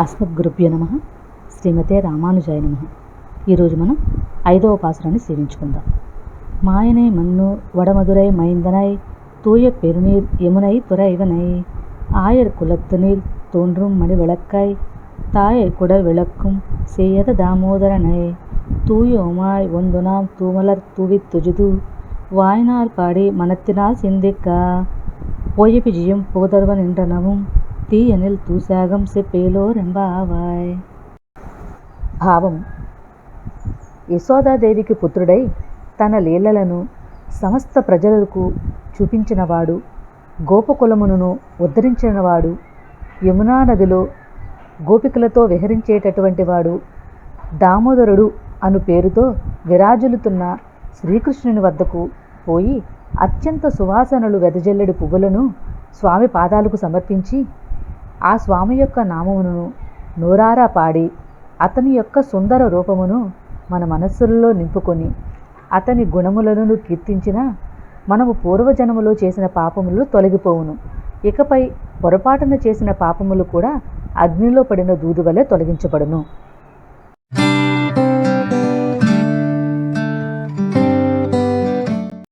అస్మద్గురుభ్యో నమః. శ్రీమతే రామానుజాయ నమః. ఈరోజు మనం 5వ పాసురాన్ని సేవించుకుందాం. మాయనే మన్ను వడమదురై మైందనై தூய பெருநீர் யமுனை துறைவனை ஆயர் குலத்து நீர் தோன்றும் மணி விளக்காய் தாயை குடல் விளக்கும் செய்யத தாமோதரனை தூயோமாய் ஒந்து நாம் தூமலர் தூவித் துஜுது வாய்நாள் பாடி மனத்தினால் சிந்திக்க పోయపి జియం పోదర్వన్ ఎండ్రనவும் తీయనిల్ తూసాగం సెప్పేలోరెంబావాయ్. భావం: యశోదాదేవికి పుత్రుడై తన లీలలను సమస్త ప్రజలకు చూపించినవాడు, గోపకులమును ఉద్ధరించినవాడు, యమునా నదిలో గోపికలతో విహరించేటటువంటి వాడు, దామోదరుడు అను పేరుతో విరాజులుతున్న శ్రీకృష్ణుని వద్దకు పోయి అత్యంత సువాసనలు వెదజల్లెడి పువ్వులను స్వామి పాదాలకు సమర్పించి ఆ స్వామి యొక్క నామమును నోరారా పాడి అతని యొక్క సుందర రూపమును మన మనస్సులలో నింపుకొని అతని గుణములను కీర్తించిన మనము పూర్వజన్మలో చేసిన పాపములు తొలగిపోవును. ఇకపై పొరపాటున చేసిన పాపములు కూడా అగ్నిలో పడిన దూది వలె తొలగించబడును.